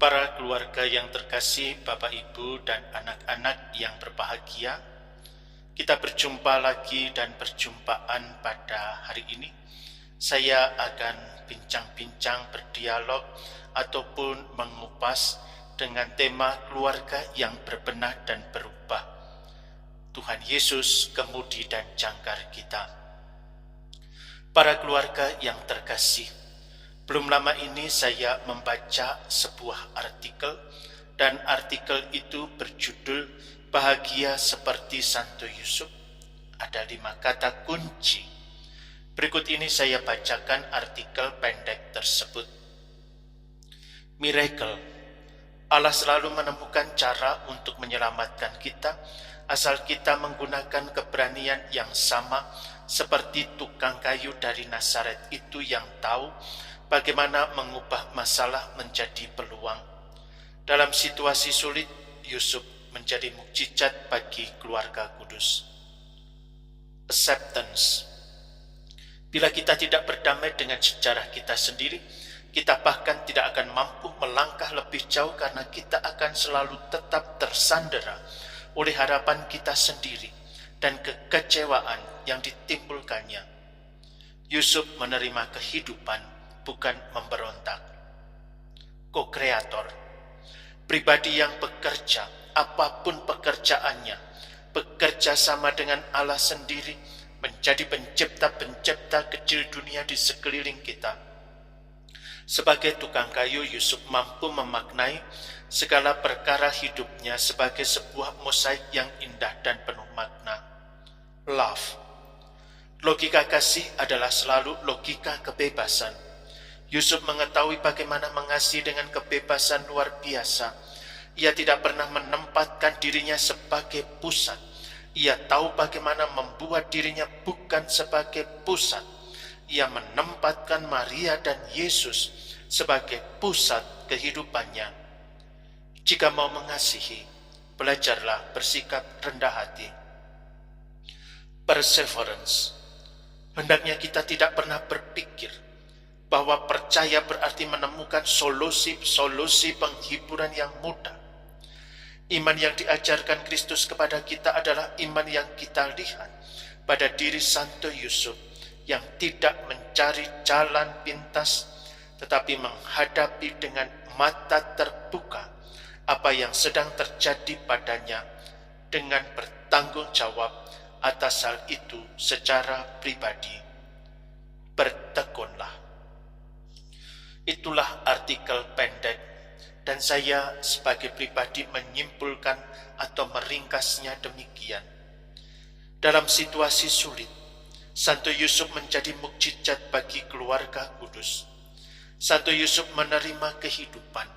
Para keluarga yang terkasih, Bapak, Ibu, dan anak-anak yang berbahagia, kita berjumpa lagi dan perjumpaan pada hari ini. Saya akan bincang-bincang, berdialog, ataupun mengupas dengan tema keluarga yang berbenah dan berubah. Tuhan Yesus, kemudi dan jangkar kita. Para keluarga yang terkasih, belum lama ini saya membaca sebuah artikel, dan artikel itu berjudul Bahagia Seperti Santo Yusuf. Ada 5 kata kunci. Berikut ini saya bacakan artikel pendek tersebut. Miracle. Allah selalu menemukan cara untuk menyelamatkan kita, asal kita menggunakan keberanian yang sama seperti tukang kayu dari Nazaret itu yang tahu bagaimana mengubah masalah menjadi peluang. Dalam situasi sulit, Yusuf menjadi mukjizat bagi keluarga kudus. Acceptance. Bila kita tidak berdamai dengan sejarah kita sendiri, kita bahkan tidak akan mampu melangkah lebih jauh karena kita akan selalu tetap tersandera oleh harapan kita sendiri dan kekecewaan yang ditimbulkannya. Yusuf menerima kehidupan, bukan memberontak. Co-kreator, pribadi yang bekerja, apapun pekerjaannya, bekerja sama dengan Allah sendiri, menjadi pencipta-pencipta kecil dunia di sekeliling kita. Sebagai tukang kayu, Yusuf mampu memaknai segala perkara hidupnya sebagai sebuah mosaik yang indah dan penuh makna. Love. Logika kasih adalah selalu logika kebebasan. Yusuf mengetahui bagaimana mengasihi dengan kebebasan luar biasa. Ia tidak pernah menempatkan dirinya sebagai pusat. Ia tahu bagaimana membuat dirinya bukan sebagai pusat. Ia menempatkan Maria dan Yesus sebagai pusat kehidupannya. Jika mau mengasihi, belajarlah bersikap rendah hati. Perseverance. Hendaknya kita tidak pernah berpikir bahwa percaya berarti menemukan solusi penghiburan yang mudah. Iman yang diajarkan Kristus kepada kita adalah iman yang kita lihat pada diri Santo Yusuf yang tidak mencari jalan pintas, tetapi menghadapi dengan mata terbuka apa yang sedang terjadi padanya dengan bertanggung jawab atas hal itu secara pribadi. Bertekunlah. Itulah artikel pendek, dan saya sebagai pribadi menyimpulkan atau meringkasnya demikian. Dalam situasi sulit, Santo Yusuf menjadi mukjizat bagi keluarga kudus. Santo Yusuf menerima kehidupan,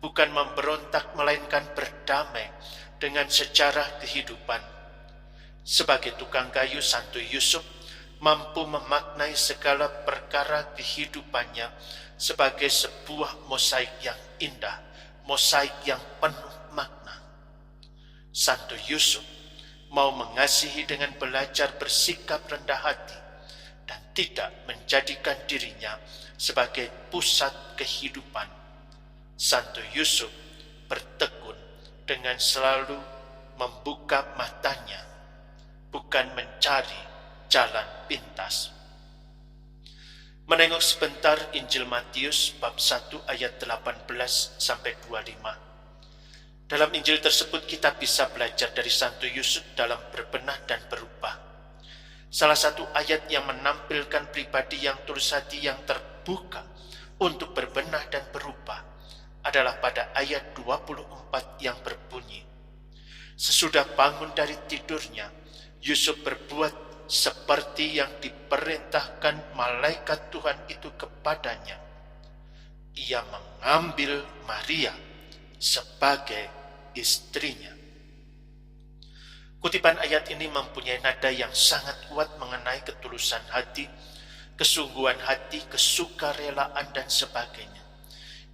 bukan memberontak melainkan berdamai dengan sejarah kehidupan. Sebagai tukang kayu, Santo Yusuf mampu memaknai segala perkara kehidupannya sebagai sebuah mosaik yang indah, mosaik yang penuh makna. Santo Yusuf mau mengasihi dengan belajar bersikap rendah hati dan tidak menjadikan dirinya sebagai pusat kehidupan. Santo Yusuf bertekun dengan selalu membuka matanya, bukan mencari jalan pintas. Menengok sebentar Injil Matius bab 1 ayat 18 sampai 25. Dalam Injil tersebut kita bisa belajar dari Santo Yusuf dalam berbenah dan berubah. Salah satu ayat yang menampilkan pribadi yang tulus hati yang terbuka untuk berbenah dan berubah adalah pada ayat 24 yang berbunyi, sesudah bangun dari tidurnya, Yusuf berbuat seperti yang diperintahkan malaikat Tuhan itu kepadanya. Ia mengambil Maria sebagai istrinya. Kutipan ayat ini mempunyai nada yang sangat kuat mengenai ketulusan hati, kesungguhan hati, kesukarelaan, dan sebagainya.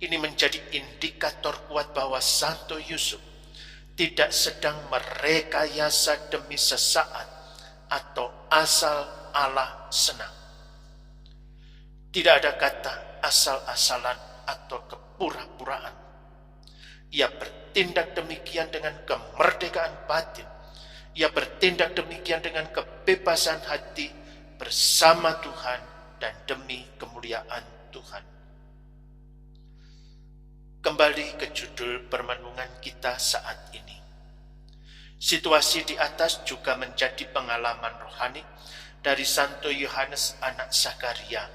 Ini menjadi indikator kuat bahwa Santo Yusuf tidak sedang merekayasa demi sesaat atau asal Allah senang. Tidak ada kata asal-asalan atau kepura-puraan. Ia bertindak demikian dengan kemerdekaan batin. Ia bertindak demikian dengan kebebasan hati bersama Tuhan dan demi kemuliaan Tuhan. Kembali ke judul permenungan kita saat ini. Situasi di atas juga menjadi pengalaman rohani dari Santo Yohanes anak Zakaria.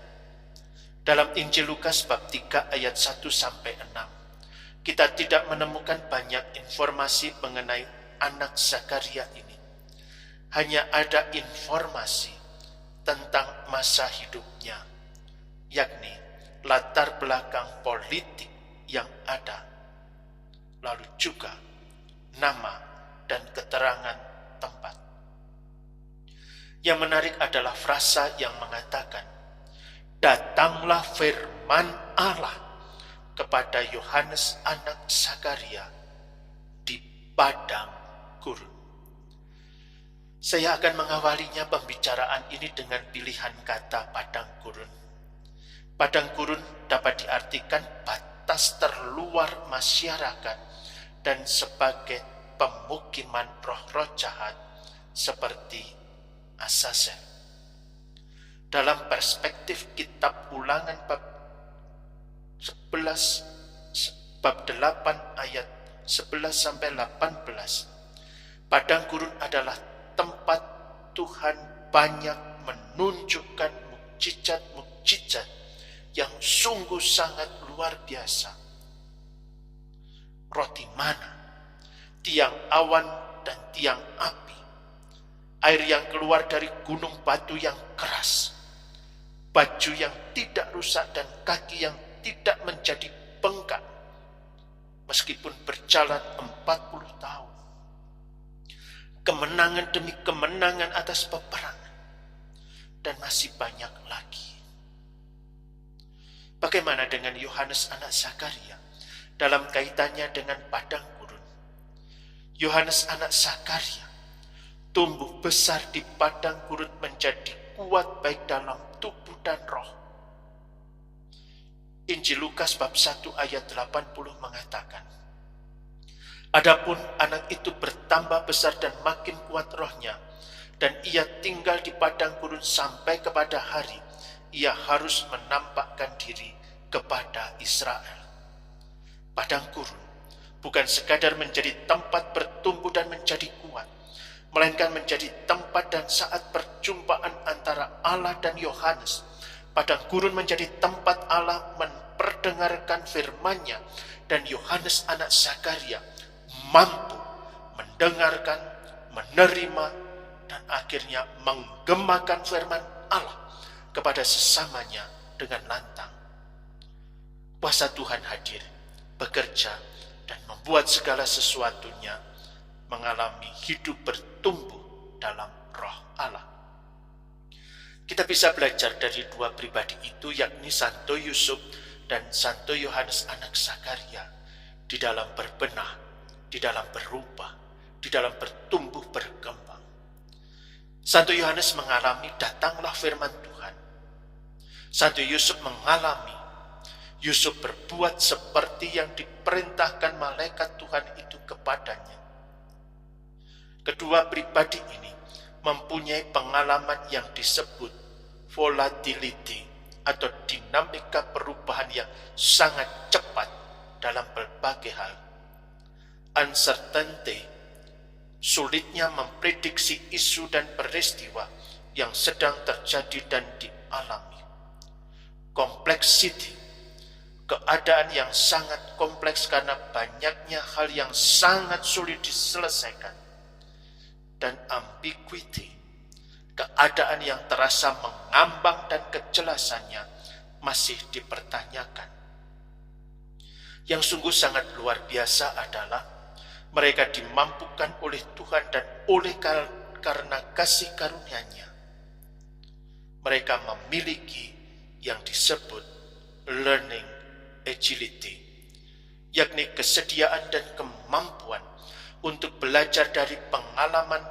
Dalam Injil Lukas bab 3 ayat 1-6, kita tidak menemukan banyak informasi mengenai anak Zakaria ini. Hanya ada informasi tentang masa hidupnya, yakni latar belakang politik yang ada, lalu juga nama dan keterangan tempat. Yang menarik adalah frasa yang mengatakan, datanglah firman Allah kepada Yohanes anak Zakaria di padang gurun. Saya akan mengawalinya pembicaraan ini dengan pilihan kata padang gurun. Padang gurun dapat diartikan batas terluar masyarakat dan sebagai pemukiman roh-roh jahat seperti Azazel. Dalam perspektif kitab Ulangan bab 8 ayat 11-18, padang gurun adalah tempat Tuhan banyak menunjukkan mukjizat-mukjizat yang sungguh sangat luar biasa. Roti mana, tiang awan dan tiang api, air yang keluar dari gunung batu yang keras, baju yang tidak rusak dan kaki yang tidak menjadi bengkak, meskipun berjalan 40 tahun. Kemenangan demi kemenangan atas peperangan, dan masih banyak lagi. Bagaimana dengan Yohanes anak Zakaria dalam kaitannya dengan padang gurun? Yohanes anak Zakaria tumbuh besar di padang gurun menjadi kuat baik dalam tubuh dan roh. Injil Lukas bab 1 ayat 80 mengatakan, adapun anak itu bertambah besar dan makin kuat rohnya, dan ia tinggal di padang gurun sampai kepada hari ia harus menampakkan diri kepada Israel. Padang gurun bukan sekadar menjadi tempat bertumbuh dan menjadi kuat, melainkan menjadi tempat dan saat perjumpaan antara Allah dan Yohanes. Padang gurun menjadi tempat Allah memperdengarkan firman-Nya, dan Yohanes anak Zakaria mampu mendengarkan, menerima, dan akhirnya menggemakan firman Allah kepada sesamanya dengan lantang. Kuasa Tuhan hadir, bekerja, dan membuat segala sesuatunya mengalami hidup bertumbuh dalam roh Allah. Kita bisa belajar dari dua pribadi itu, yakni Santo Yusuf dan Santo Yohanes anak Zakaria, di dalam berbenah, di dalam berubah, di dalam bertumbuh berkembang. Santo Yohanes mengalami datanglah firman Tuhan. Santo Yusuf mengalami, Yusuf berbuat seperti yang diperintahkan malaikat Tuhan itu kepadanya. Kedua pribadi ini mempunyai pengalaman yang disebut volatility atau dinamika perubahan yang sangat cepat dalam berbagai hal. Uncertainty, sulitnya memprediksi isu dan peristiwa yang sedang terjadi dan dialami. Complexity, keadaan yang sangat kompleks karena banyaknya hal yang sangat sulit diselesaikan. Dan ambiguity, keadaan yang terasa mengambang dan kejelasannya masih dipertanyakan. Yang sungguh sangat luar biasa adalah mereka dimampukan oleh Tuhan dan oleh karena kasih karunia-Nya. Mereka memiliki yang disebut learning agility, yakni kesediaan dan kemampuan untuk belajar dari pengalaman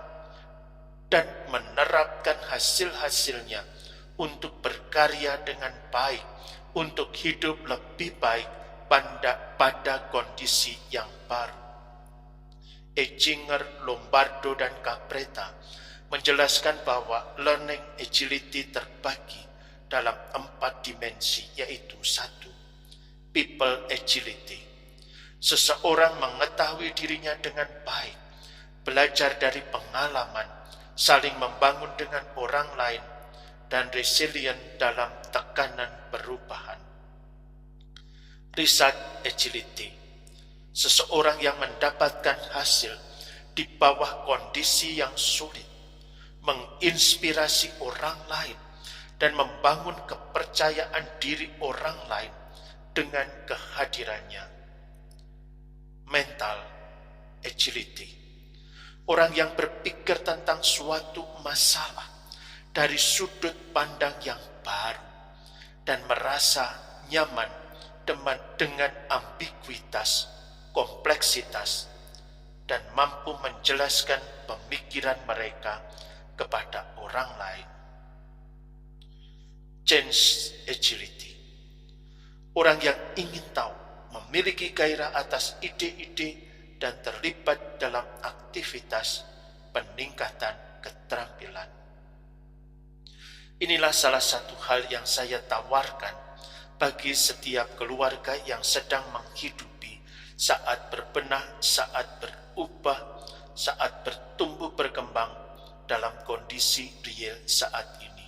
dan menerapkan hasil-hasilnya untuk berkarya dengan baik, untuk hidup lebih baik pada kondisi yang baru. Etchinger, Lombardo, dan Capretta menjelaskan bahwa learning agility terbagi dalam 4 dimensi, yaitu 1. People agility. Seseorang mengetahui dirinya dengan baik, belajar dari pengalaman, saling membangun dengan orang lain, dan resilient dalam tekanan perubahan. Result agility. Seseorang yang mendapatkan hasil di bawah kondisi yang sulit, menginspirasi orang lain, dan membangun kepercayaan diri orang lain dengan kehadirannya. Mental agility. Orang yang berpikir tentang suatu masalah dari sudut pandang yang baru dan merasa nyaman dengan ambiguitas, kompleksitas, dan mampu menjelaskan pemikiran mereka kepada orang lain. Change agility. Orang yang ingin tahu, memiliki gairah atas ide-ide, dan terlibat dalam aktivitas peningkatan keterampilan. Inilah salah satu hal yang saya tawarkan bagi setiap keluarga yang sedang menghidupi saat berbenah, saat berubah, saat bertumbuh berkembang dalam kondisi real saat ini,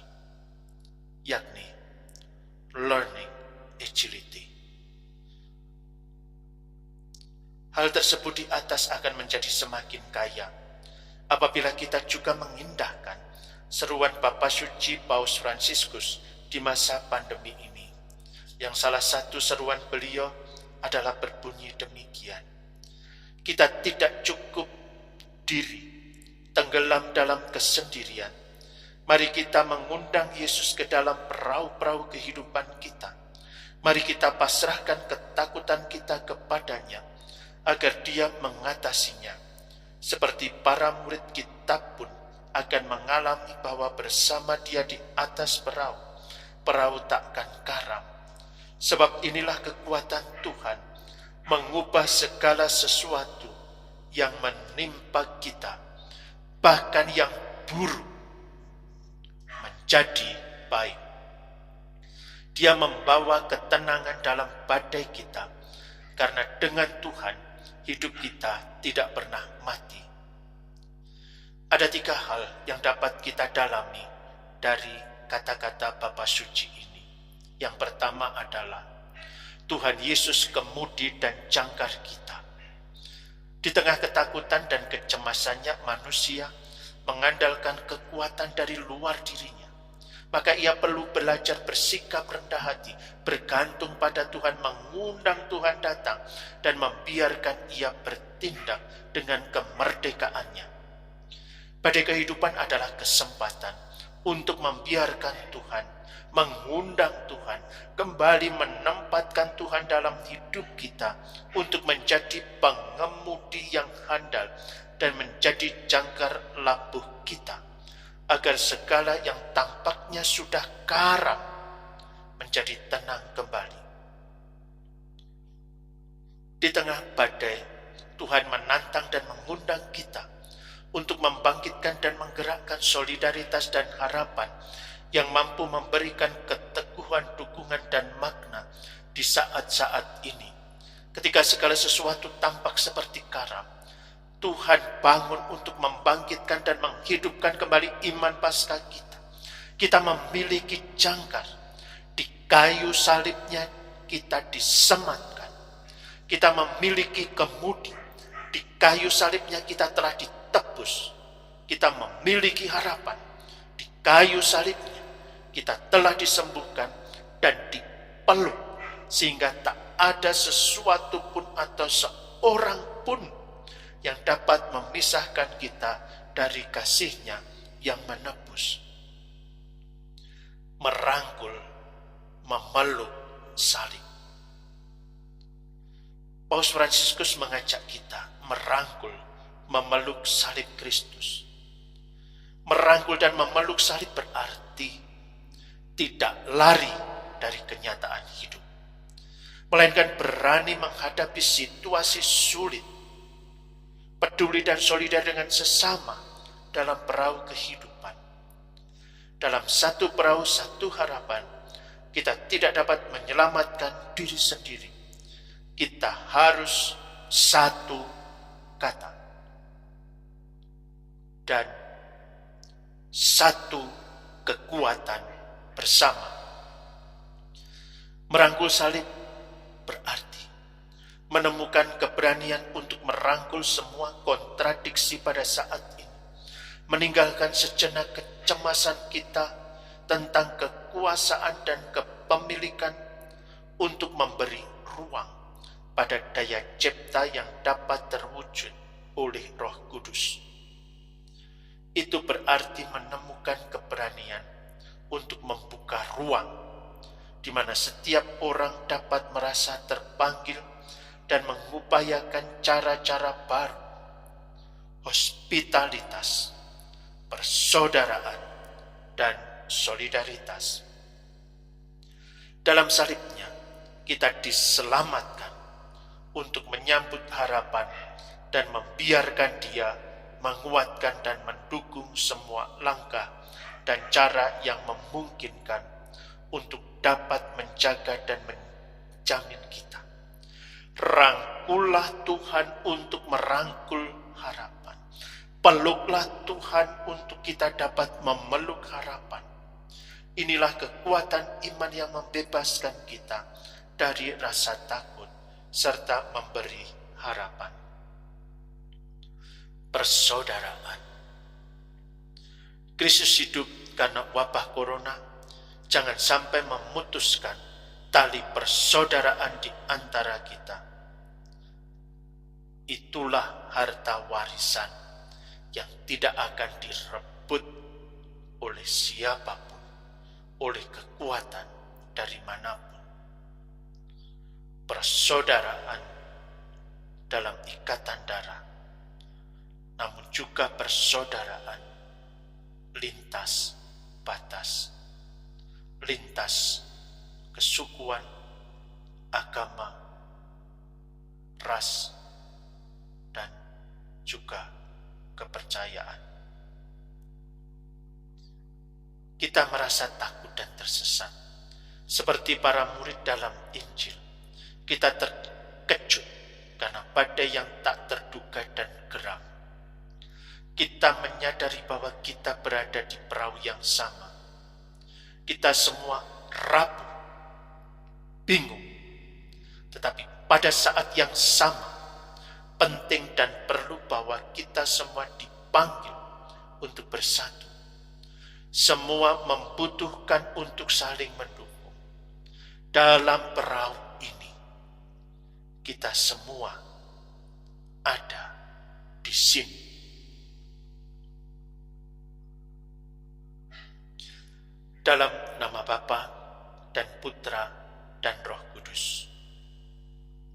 yakni learning agility. Hal tersebut di atas akan menjadi semakin kaya apabila kita juga mengindahkan seruan Bapa Suci Paus Fransiskus di masa pandemi ini, yang salah satu seruan beliau adalah berbunyi demikian: kita tidak cukup diri tenggelam dalam kesendirian. Mari kita mengundang Yesus ke dalam perahu-perahu kehidupan kita. Mari kita pasrahkan ketakutan kita kepadanya, agar dia mengatasinya. Seperti para murid kita pun akan mengalami bahwa bersama dia di atas perahu, perahu takkan karam. Sebab inilah kekuatan Tuhan mengubah segala sesuatu yang menimpa kita, bahkan yang buruk, menjadi baik. Dia membawa ketenangan dalam badai kita, karena dengan Tuhan hidup kita tidak pernah mati. Ada 3 hal yang dapat kita dalami dari kata-kata Bapa Suci ini. Yang pertama adalah Tuhan Yesus kemudi dan jangkar kita. Di tengah ketakutan dan kecemasannya, manusia mengandalkan kekuatan dari luar dirinya. Maka ia perlu belajar bersikap rendah hati, bergantung pada Tuhan, mengundang Tuhan datang, dan membiarkan ia bertindak dengan kemerdekaannya. Badai kehidupan adalah kesempatan untuk membiarkan Tuhan, mengundang Tuhan, kembali menempatkan Tuhan dalam hidup kita untuk menjadi pengemudi yang handal dan menjadi jangkar labuh kita, agar segala yang tampaknya sudah karam menjadi tenang kembali. Di tengah badai, Tuhan menantang dan mengundang kita untuk membangkitkan dan menggerakkan solidaritas dan harapan yang mampu memberikan keteguhan, dukungan, dan makna di saat-saat ini. Ketika segala sesuatu tampak seperti karam, Tuhan bangun untuk membangkitkan dan menghidupkan kembali iman pasca kita. Kita memiliki jangkar. Di kayu salibnya kita disematkan. Kita memiliki kemudi. Di kayu salibnya kita telah ditebus. Kita memiliki harapan. Di kayu salibnya kita telah disembuhkan dan dipeluk, sehingga tak ada sesuatu pun atau seorang pun yang dapat memisahkan kita dari kasih-Nya yang menebus. Merangkul, memeluk salib. Paus Fransiskus mengajak kita merangkul, memeluk salib Kristus. Merangkul dan memeluk salib berarti tidak lari dari kenyataan hidup. melainkan berani menghadapi situasi sulit, peduli dan solidar dengan sesama dalam perahu kehidupan. Dalam satu perahu, satu harapan, kita tidak dapat menyelamatkan diri sendiri. Kita harus satu kata dan satu kekuatan bersama. Merangkul salib berarti menemukan keberanian untuk merangkul semua kontradiksi pada saat ini, meninggalkan sejenak kecemasan kita tentang kekuasaan dan kepemilikan untuk memberi ruang pada daya cipta yang dapat terwujud oleh Roh Kudus. Itu berarti menemukan keberanian untuk membuka ruang di mana setiap orang dapat merasa terpanggil dan mengupayakan cara-cara baru, hospitalitas, persaudaraan, dan solidaritas. Dalam salibnya, kita diselamatkan untuk menyambut harapan dan membiarkan Dia menguatkan dan mendukung semua langkah dan cara yang memungkinkan untuk dapat menjaga dan menjamin kita. Rangkullah Tuhan untuk merangkul harapan. Peluklah Tuhan untuk kita dapat memeluk harapan. Inilah kekuatan iman yang membebaskan kita dari rasa takut serta memberi harapan. Persaudaraan. Krisis hidup karena wabah corona jangan sampai memutuskan tali persaudaraan di antara kita. Itulah harta warisan yang tidak akan direbut oleh siapapun, oleh kekuatan dari manapun. Persaudaraan dalam ikatan darah, namun juga persaudaraan lintas batas, lintas kesukuan, agama, ras, dan juga kepercayaan. Kita merasa takut dan tersesat, seperti para murid dalam Injil. Kita terkejut karena badai yang tak terduga dan geram. Kita menyadari bahwa kita berada di perahu yang sama. Kita semua rapuh, bingung. Tetapi pada saat yang sama, penting dan perlu bahwa kita semua dipanggil untuk bersatu. Semua membutuhkan untuk saling mendukung. Dalam perahu ini, kita semua ada di sini. Dalam nama Bapa dan Putra dan Roh Kudus.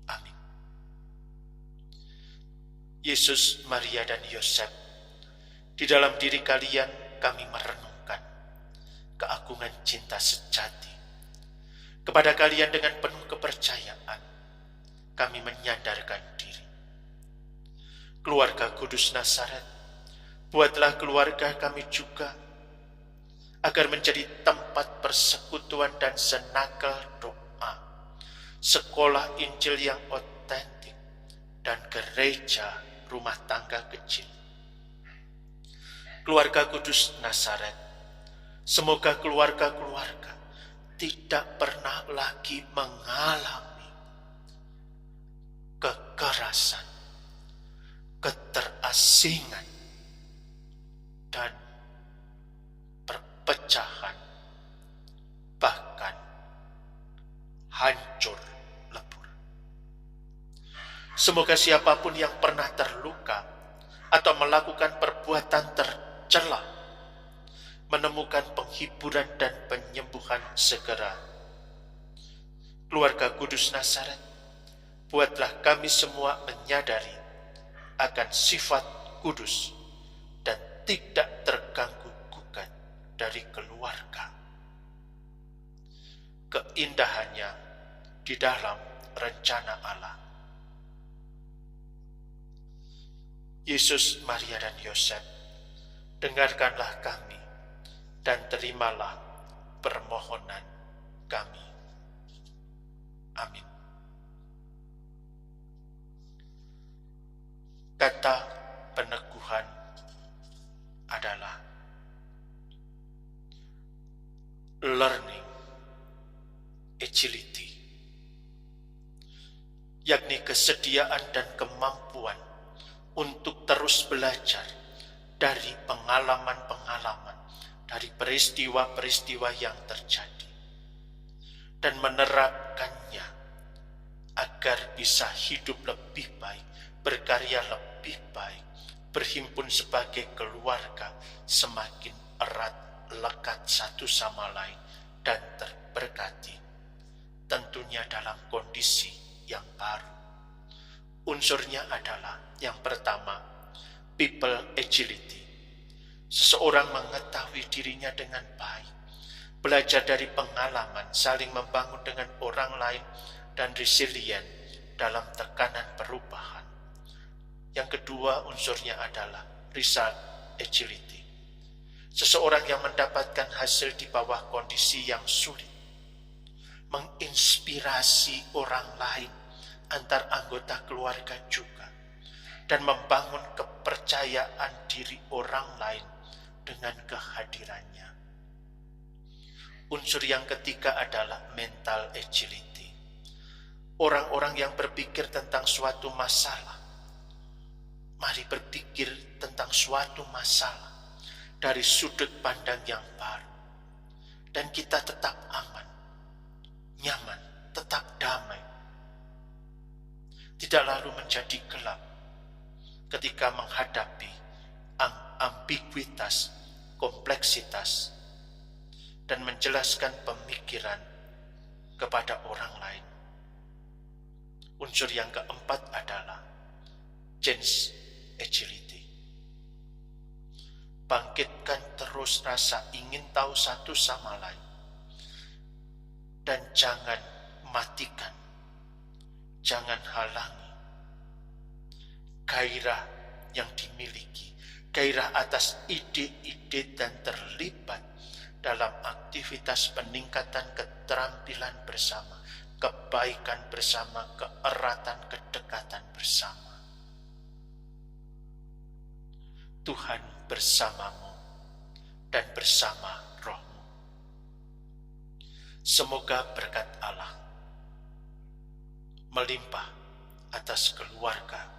Amin. Yesus, Maria, dan Yosef, di dalam diri kalian kami merenungkan keagungan cinta sejati. Kepada kalian dengan penuh kepercayaan, kami menyandarkan diri. Keluarga Kudus Nazaret, buatlah keluarga kami juga, agar menjadi tempat persekutuan dan senakal doa, sekolah Injil yang otentik, dan gereja rumah tangga kecil. Keluarga Kudus Nazaret, semoga keluarga-keluarga tidak pernah lagi mengalami kekerasan, keterasingan, dan pecahan, bahkan hancur lebur. Semoga siapapun yang pernah terluka atau melakukan perbuatan tercela menemukan penghiburan dan penyembuhan segera. Keluarga Kudus Nazaret, buatlah kami semua menyadari akan sifat kudus dan tidak terganggu dari keluarga. Keindahannya di dalam rencana Allah. Yesus, Maria, dan Yosef, dengarkanlah kami dan terimalah permohonan kami. Amin. Kata peneguhan adalah learning agility, yakni kesediaan dan kemampuan untuk terus belajar dari pengalaman-pengalaman, dari peristiwa-peristiwa yang terjadi, dan menerapkannya agar bisa hidup lebih baik, berkarya lebih baik, berhimpun sebagai keluarga semakin erat, lekat satu sama lain, dan terberkati, tentunya dalam kondisi yang baru. Unsurnya adalah yang pertama, people agility. Seseorang mengetahui dirinya dengan baik, belajar dari pengalaman, saling membangun dengan orang lain, dan resilient dalam tekanan perubahan. Yang kedua unsurnya adalah result agility. Seseorang yang mendapatkan hasil di bawah kondisi yang sulit, menginspirasi orang lain antar anggota keluarga juga, dan membangun kepercayaan diri orang lain dengan kehadirannya. Unsur yang ketiga adalah mental agility. Orang-orang yang berpikir tentang suatu masalah, mari berpikir tentang suatu masalah dari sudut pandang yang baru, dan kita tetap aman, nyaman, tetap damai, tidak lalu menjadi gelap ketika menghadapi ambiguitas, kompleksitas, dan menjelaskan pemikiran kepada orang lain. Unsur yang keempat adalah change agility. Bangkitkan terus rasa ingin tahu satu sama lain, dan jangan matikan, jangan halangi gairah yang dimiliki, gairah atas ide-ide dan terlibat dalam aktivitas peningkatan keterampilan bersama, kebaikan bersama, keeratan kedekatan bersama. Tuhan bersamamu dan bersama rohmu. Semoga berkat Allah melimpah atas keluarga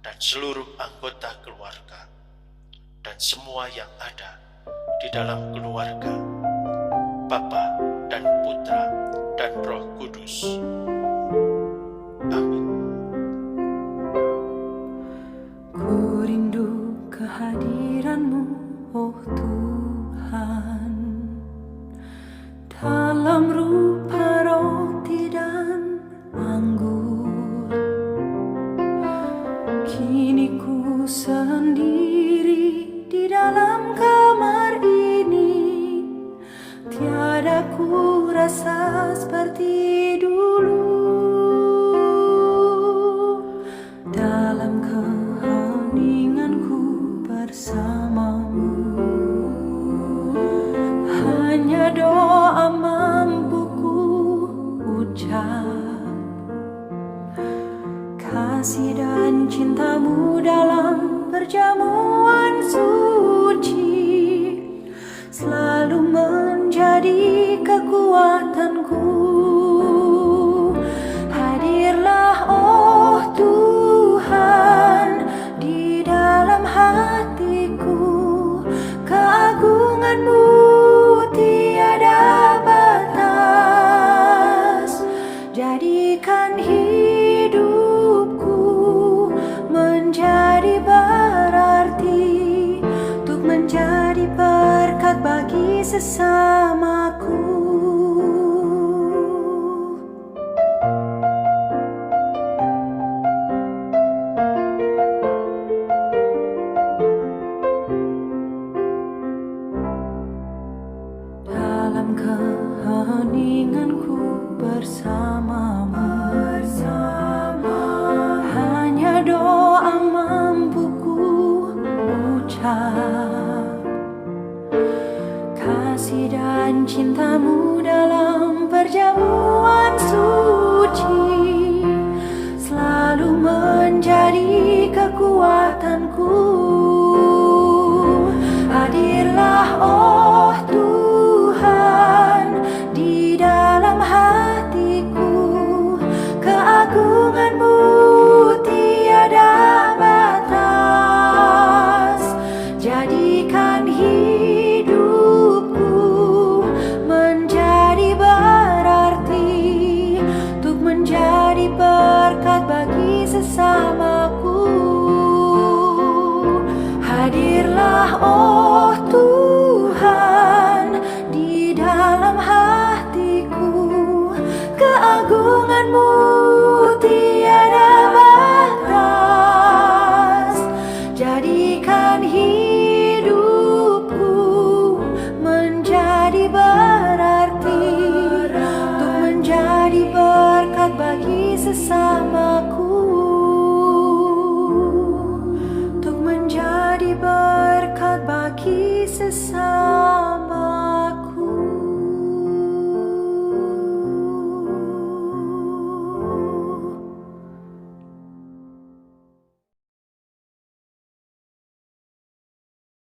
dan seluruh anggota keluarga dan semua yang ada di dalam keluarga, Bapa dan Putra dan Roh Kudus. Amin. Ku rindu kehadiran-Mu, oh Tuhan, dalam rupa roti dan anggur. Kini ku sendiri di dalam kamar ini, tiada ku rasa seperti dulu. Dalam keheninganku bersamamu, hanya doa mampu ku ucap. Kasih dan cinta-Mu dalam perjamuan suci selalu menjadi kekuatanku. Hadirlah oh Tuhan di dalam hatiku, keagungan-Mu tiada batas. Jadikan hidupku menjadi berarti, untuk menjadi berkat bagi sesamaku. Dalam keheninganku bersamamu, cintamu dalam perjamuan suci selalu menjadi kekuatanku. Hadirlah oh Tuhan di dalam hatiku, keagungan-Mu tiada batas. Jadikan hidupku menjadi berarti, untuk menjadi berkat bagi sesamaku. Hadirlah oh Tuhan di dalam hatiku, keagungan-Mu tiada batas. Jadikan hidupku menjadi berarti, untuk menjadi berkat bagi sesamaku, untuk menjadi berkat bagi sesamaku.